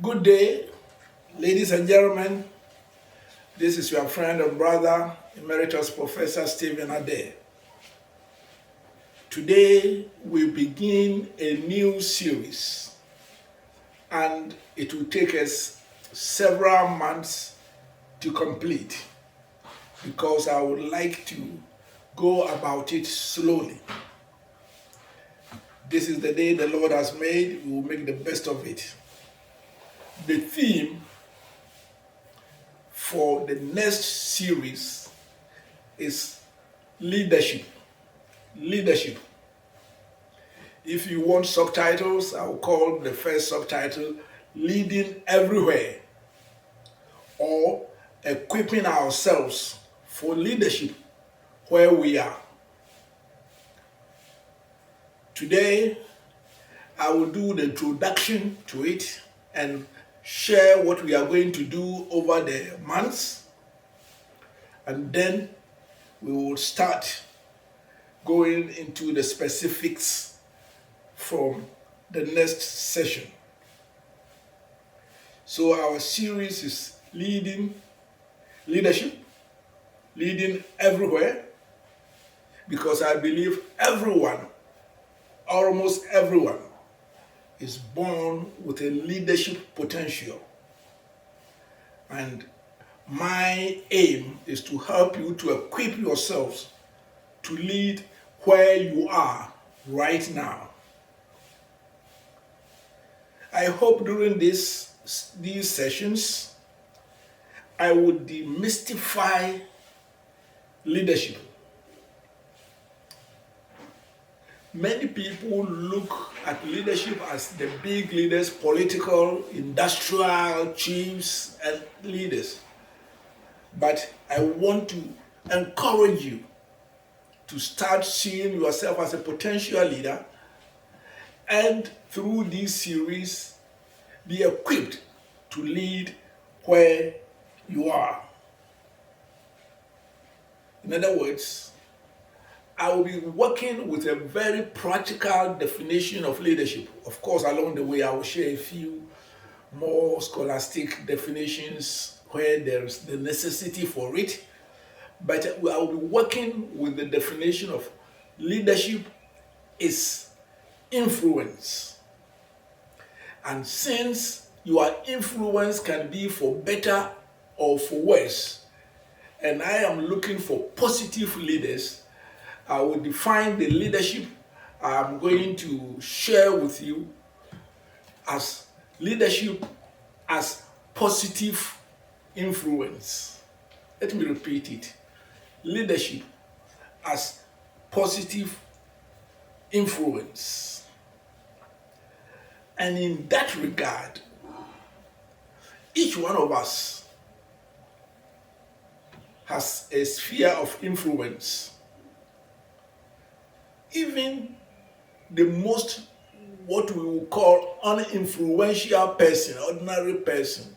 Good day, ladies and gentlemen. This is your friend and brother, Emeritus Professor Stephen Adei. Today, we begin a new series, and it will take us several months to complete because I would like to go about it slowly. This is the day the Lord has made. We will make the best of it. The theme for the next series is leadership. Leadership. If you want subtitles, I will call the first subtitle Leading Everywhere, or Equipping Ourselves for Leadership Where We Are. Today, I will do the introduction to it and share what we are going to do over the months, and then we will start going into the specifics from the next session. So our series is leadership, leading everywhere, because I believe everyone, almost everyone, is born with a leadership potential. And my aim is to help you to equip yourselves to lead where you are right now. I hope during these sessions, I will demystify leadership. Many people look at leadership as the big leaders, political, industrial chiefs, and leaders. But I want to encourage you to start seeing yourself as a potential leader, and through this series, be equipped to lead where you are. In other words, I will be working with a very practical definition of leadership. Of course, along the way, I will share a few more scholastic definitions where there is the necessity for it. But I will be working with the definition of leadership is influence. And since your influence can be for better or for worse, and I am looking for positive leaders, I will define the leadership I'm going to share with you as leadership as positive influence. Let me repeat it. Leadership as positive influence. And in that regard, each one of us has a sphere of influence. Even the most, what we will call uninfluential person, ordinary person.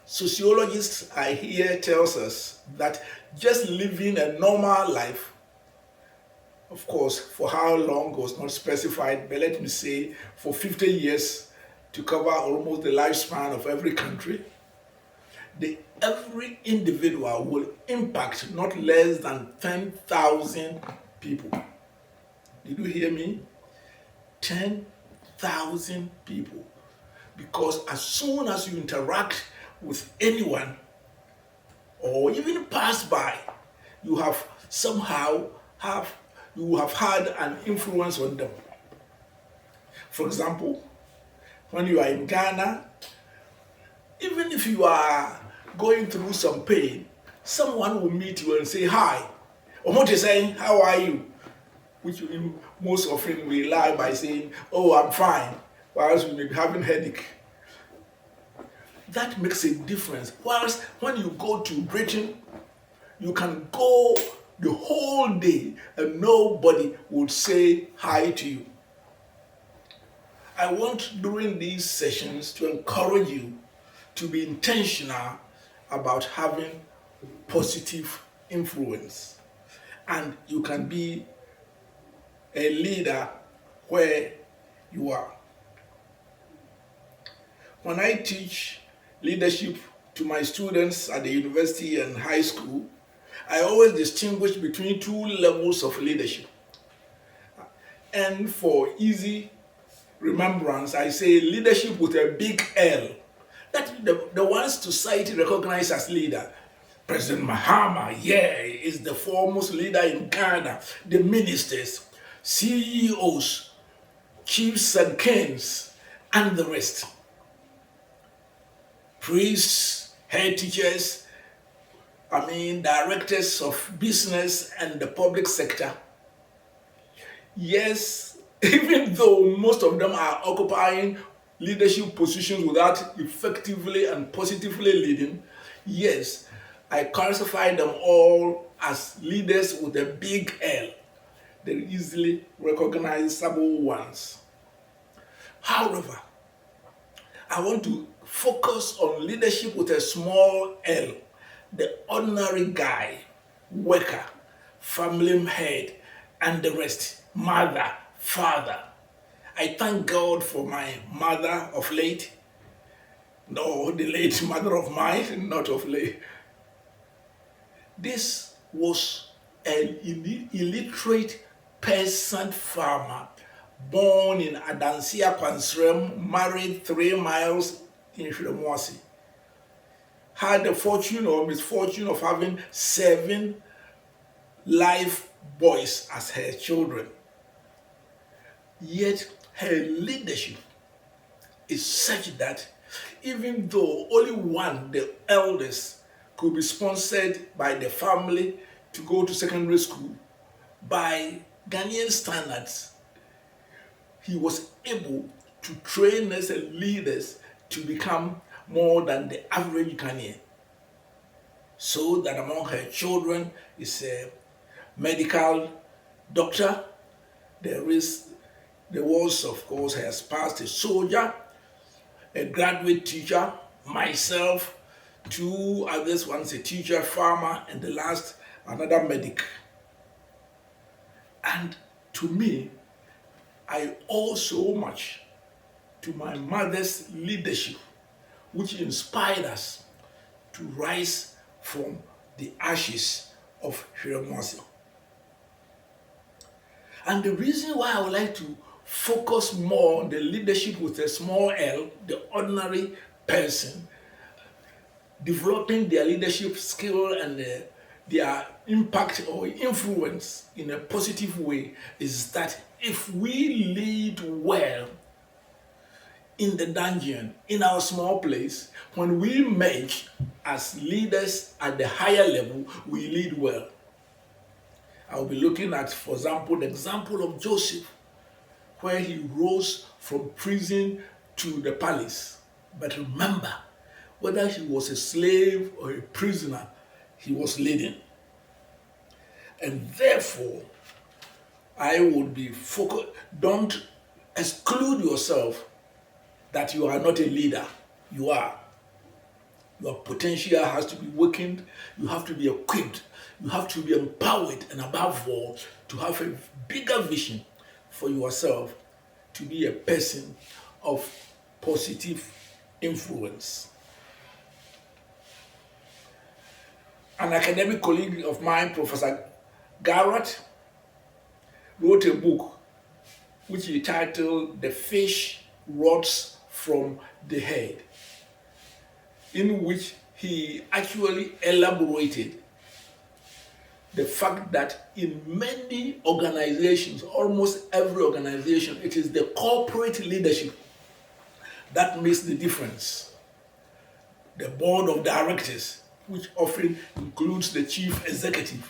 Sociologists I hear tells us that just living a normal life, of course, for how long was not specified, but let me say for 50 years to cover almost the lifespan of every country, every individual will impact not less than 10,000 people. Did you hear me? 10,000 people. Because as soon as you interact with anyone or even pass by, you have somehow you have had an influence on them. For example, when you are in Ghana, even if you are going through some pain, someone will meet you and say, "Hi." Or what you're saying, "How are you?" Which most often we lie by saying, "Oh, I'm fine," whilst we may be having headache. That makes a difference. Whilst when you go to Britain, you can go the whole day and nobody will say hi to you. I want during these sessions to encourage you to be intentional about having positive influence. And you can be a leader where you are. When I teach leadership to my students at the university and high school, I always distinguish between two levels of leadership. And for easy remembrance, I say leadership with a big L. That the ones society recognizes as leader. President Mahama, yeah, is the foremost leader in Ghana. The ministers, CEOs, chiefs and kings, and the rest. Priests, head teachers, directors of business and the public sector. Yes, even though most of them are occupying leadership positions without effectively and positively leading, yes, I classify them all as leaders with a big L, the easily recognizable ones. However, I want to focus on leadership with a small L, the ordinary guy, worker, family head, and the rest, mother, father. I thank God for my mother of late. No, the late mother of mine, not of late. This was an illiterate peasant farmer born in Adansia Kwansrem, married 3 miles in Shremoasi. Had the fortune or misfortune of having 7 live boys as her children. Yet her leadership is such that even though only one, the eldest, could be sponsored by the family to go to secondary school, by Ghanaian standards, he was able to train us as leaders to become more than the average Ghanaian. So that among her children is a medical doctor. There was, of course, her spouse, a soldier, a graduate teacher, myself, 2 others, one's a teacher, farmer, and the last, another medic. And to me, I owe so much to my mother's leadership, which inspired us to rise from the ashes of Shremoasi. And the reason why I would like to focus more on the leadership with a small L, the ordinary person, developing their leadership skill and their impact or influence in a positive way, is that if we lead well in the dungeon, in our small place, when we merge as leaders at the higher level, we lead well. I'll be looking at, for example, the example of Joseph, where he rose from prison to the palace. But remember, whether he was a slave or a prisoner, he was leading. And therefore, I would be focused. Don't exclude yourself that you are not a leader. You are. Your potential has to be awakened. You have to be equipped. You have to be empowered, and above all, to have a bigger vision for yourself, to be a person of positive influence. An academic colleague of mine, Professor Garrett, wrote a book which he titled "The Fish Rots from the Head," in which he actually elaborated the fact that in many organizations, almost every organization, it is the corporate leadership that makes the difference. The board of directors, which often includes the chief executive,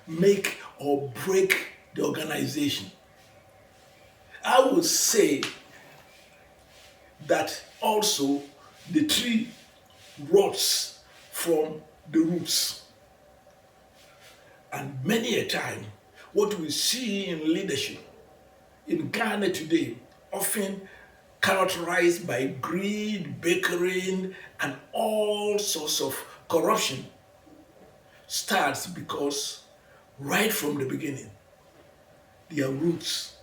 make or break the organization. I would say that also the tree rots from the roots. And many a time, what we see in leadership in Ghana today, often characterized by greed, bickering, and all sorts of corruption, starts because right from the beginning, their roots,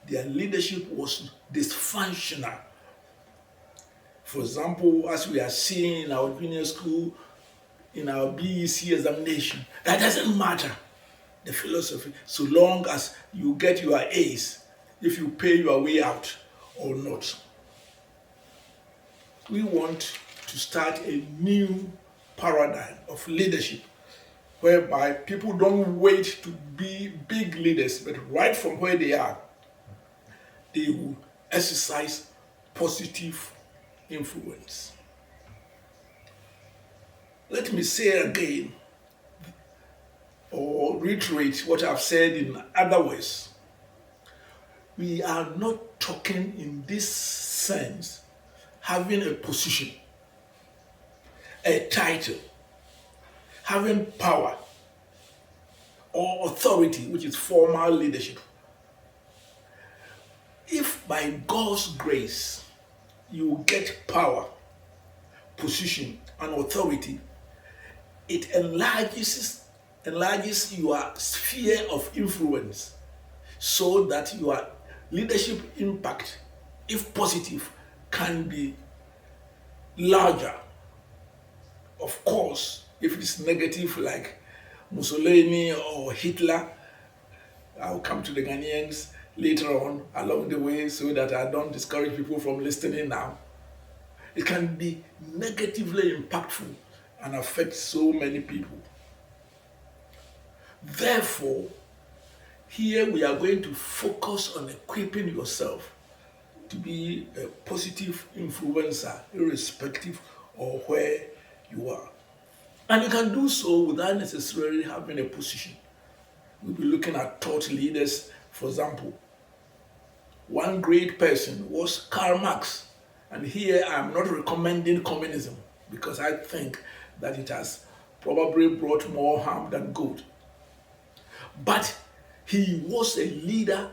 their leadership was dysfunctional. For example, as we are seeing in our junior school, in our BEC examination, that doesn't matter, the philosophy, so long as you get your A's, if you pay your way out or not. We want to start a new paradigm of leadership whereby people don't wait to be big leaders, but right from where they are, they will exercise positive influence. Let me say again, or reiterate what I've said in other ways. We are not talking in this sense having a position, a title, having power or authority, which is formal leadership. If by God's grace you get power, position, and authority, it enlarges your sphere of influence so that your leadership impact, if positive, can be larger. Of course, if it's negative like Mussolini or Hitler, I'll come to the Ghanaians later on along the way so that I don't discourage people from listening now. It can be negatively impactful and affect so many people. Therefore, here we are going to focus on equipping yourself to be a positive influencer, irrespective of where you are. And you can do so without necessarily having a position. We'll be looking at thought leaders. For example, one great person was Karl Marx. And here I'm not recommending communism because I think that it has probably brought more harm than good. But he was a leader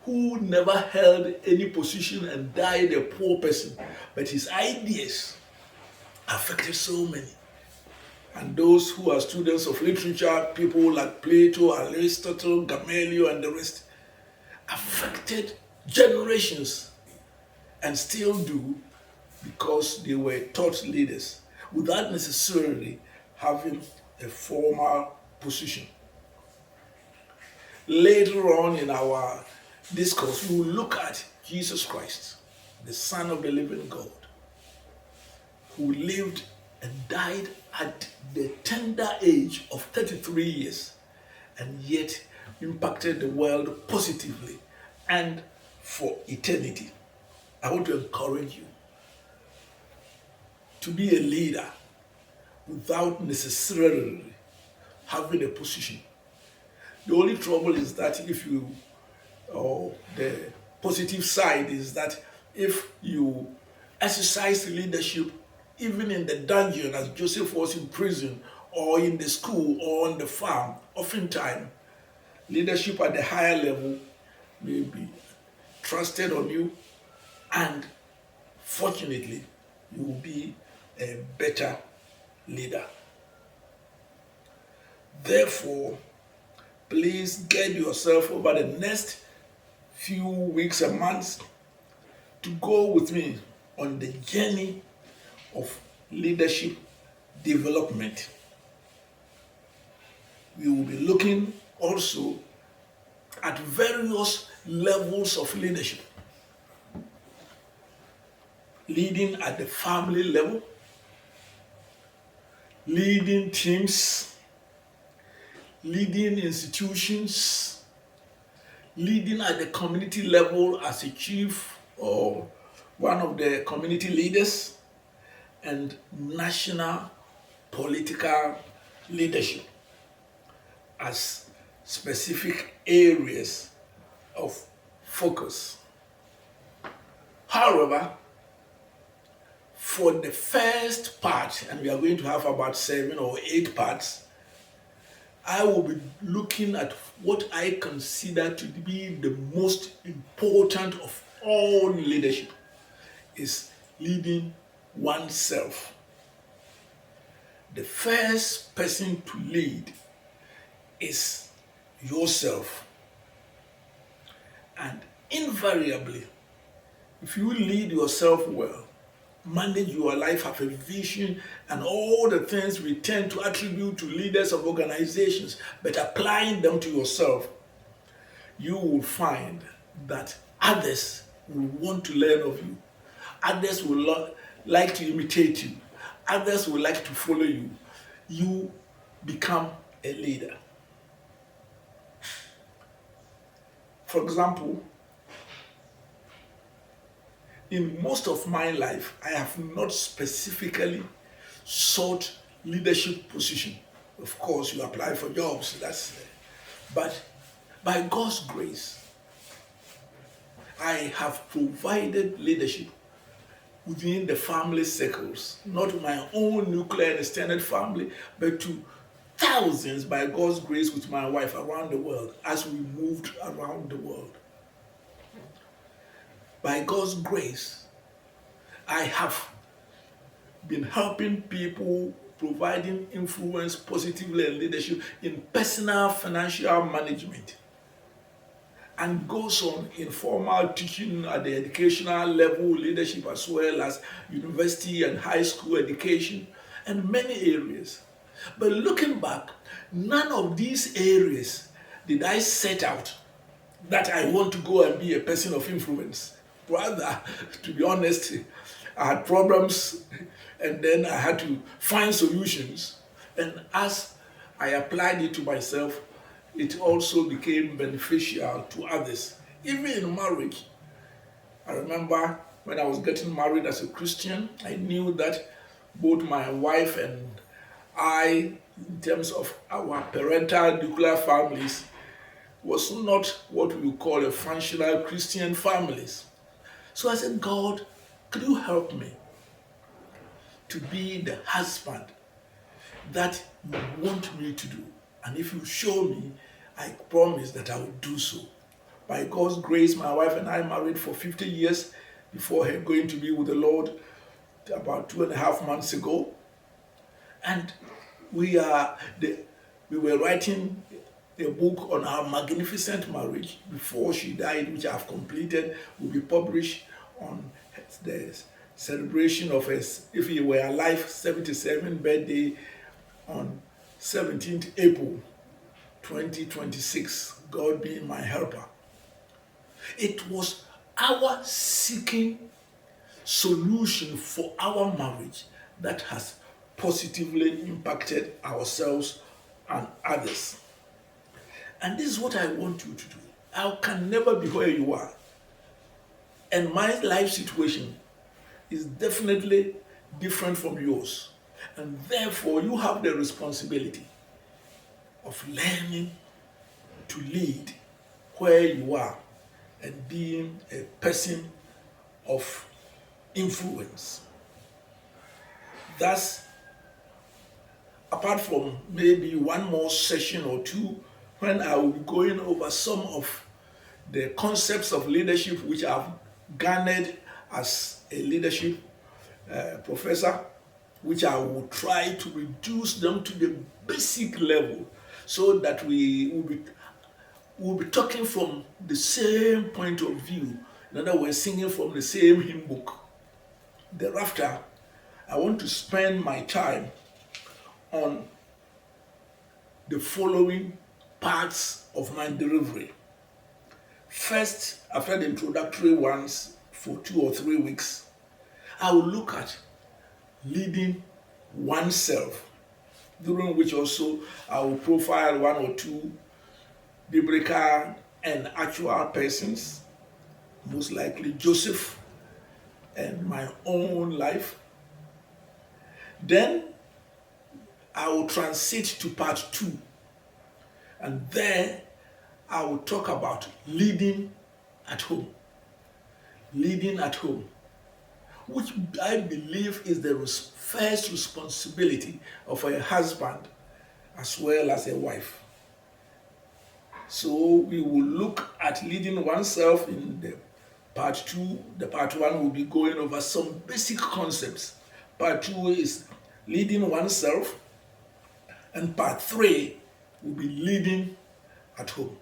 who never held any position and died a poor person. But his ideas affected so many. And those who are students of literature, people like Plato, Aristotle, Gamaliel, and the rest, affected generations and still do because they were thought leaders without necessarily having a formal position. Later on in our discourse, we will look at Jesus Christ, the Son of the living God, who lived and died at the tender age of 33 years and yet impacted the world positively and for eternity. I want to encourage you to be a leader without necessarily having a position. The only trouble is that the positive side is that if you exercise leadership even in the dungeon as Joseph was in prison, or in the school, or on the farm, oftentimes leadership at the higher level may be trusted on you, and fortunately, you will be a better leader. Therefore, please get yourself over the next few weeks and months to go with me on the journey of leadership development. We will be looking also at various levels of leadership. Leading at the family level, leading teams, leading institutions, leading at the community level as a chief or one of the community leaders, and national political leadership as specific areas of focus. However, for the first part, and we are going to have about 7 or 8 parts, I will be looking at what I consider to be the most important of all leadership, is leading oneself. The first person to lead is yourself. And invariably, if you lead yourself well, manage your life, have a vision, and all the things we tend to attribute to leaders of organizations, but applying them to yourself, you will find that others will want to learn of you. Others will like to imitate you. Others will like to follow you. You become a leader. For example, in most of my life, I have not specifically sought leadership position. Of course, you apply for jobs, but by God's grace, I have provided leadership within the family circles, not my own nuclear and extended family, but to thousands by God's grace with my wife around the world as we moved around the world. By God's grace, I have been helping people, providing influence positively and leadership in personal financial management, and goes on informal teaching at the educational level, leadership as well as university and high school education, and many areas. But looking back, none of these areas did I set out that I want to go and be a person of influence. Rather, to be honest, I had problems and then I had to find solutions. And as I applied it to myself, it also became beneficial to others. Even in marriage, I remember when I was getting married as a Christian, I knew that both my wife and I, in terms of our parental nuclear families, was not what we call a functional Christian families. So I said, God, could you help me to be the husband that you want me to do? And if you show me, I promise that I will do so. By God's grace, my wife and I married for 50 years before her going to be with the Lord about 2.5 months ago. And we were writing a book on our magnificent marriage before she died, which I have completed, will be published on the celebration of his, if he were alive, 77th birthday on 17th April 2026, God being my helper. It was our seeking solution for our marriage that has positively impacted ourselves and others. And this is what I want you to do. I can never be where you are. And my life situation is definitely different from yours. And therefore, you have the responsibility of learning to lead where you are and being a person of influence. Thus, apart from maybe one more session or two, when I will be going over some of the concepts of leadership which I've garnered as a leadership professor, which I will try to reduce them to the basic level so that we will be talking from the same point of view. In other words, singing from the same hymn book. Thereafter, I want to spend my time on the following parts of my delivery. First, after the introductory ones for 2 or 3 weeks, I will look at leading oneself, during which also I will profile 1 or 2 biblical and actual persons, most likely Joseph and my own life. Then I will transit to part 2, and there I will talk about leading at home. Leading at home, which I believe is the first responsibility of a husband as well as a wife. So we will look at leading oneself in the part 2. The part 1 will be going over some basic concepts. Part 2 is leading oneself, and part 3 will be leading at home.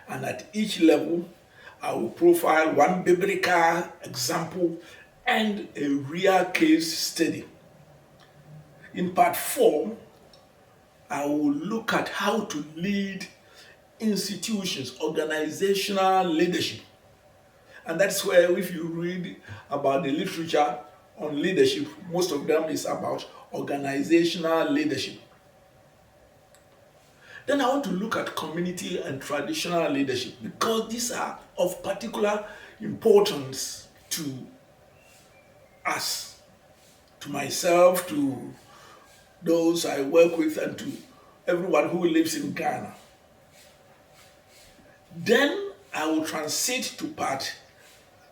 And at each level, I will profile one biblical example and a real case study. In part 4, I will look at how to lead institutions, organizational leadership. And that's where, if you read about the literature on leadership, most of them is about organizational leadership. Then I want to look at community and traditional leadership because these are of particular importance to us, to myself, to those I work with, and to everyone who lives in Ghana. Then I will transit to part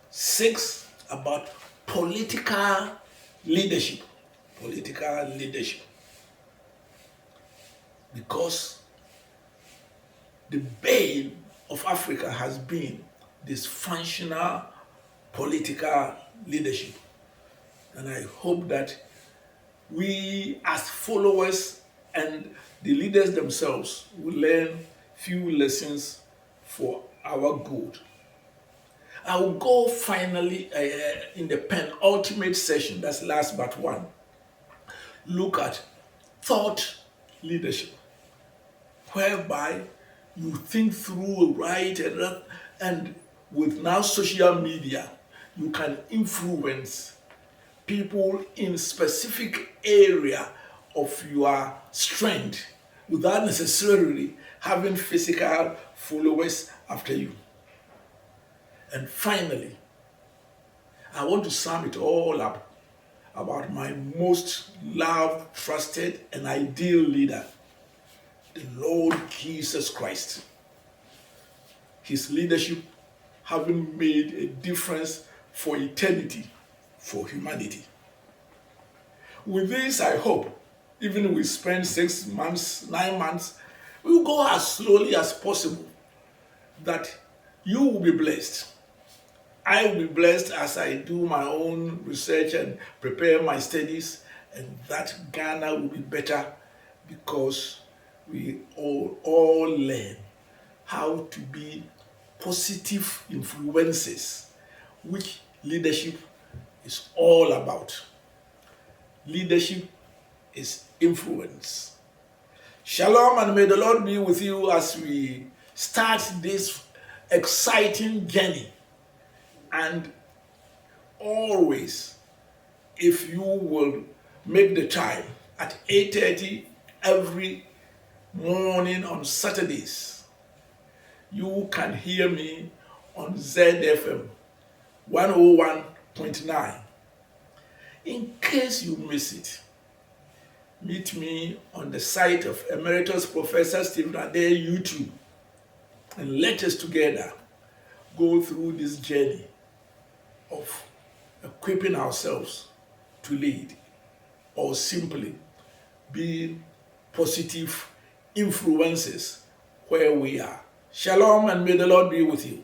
6 about political leadership. Political leadership. Because the bane of Africa has been dysfunctional political leadership. And I hope that we as followers and the leaders themselves will learn few lessons for our good. I will go finally in the penultimate session, that's last but one, look at thought leadership, whereby you think through right and left, and with now social media, you can influence people in specific area of your strength without necessarily having physical followers after you. And finally, I want to sum it all up about my most loved, trusted, and ideal leader, the Lord Jesus Christ. His leadership having made a difference for eternity, for humanity. With this, I hope, even if we spend 6 months, 9 months, we will go as slowly as possible, that you will be blessed. I will be blessed as I do my own research and prepare my studies, and that Ghana will be better because we all learn how to be positive influences, which leadership is all about. Leadership is influence. Shalom, and may the Lord be with you as we start this exciting journey. And always, if you will make the time at 8:30 every morning on Saturdays, you can hear me on ZFM 101.9. In case you miss it, meet me on the site of Emeritus Professor Stephen Adei YouTube, and let us together go through this journey of equipping ourselves to lead, or simply being positive influences where we are. Shalom, and may the Lord be with you.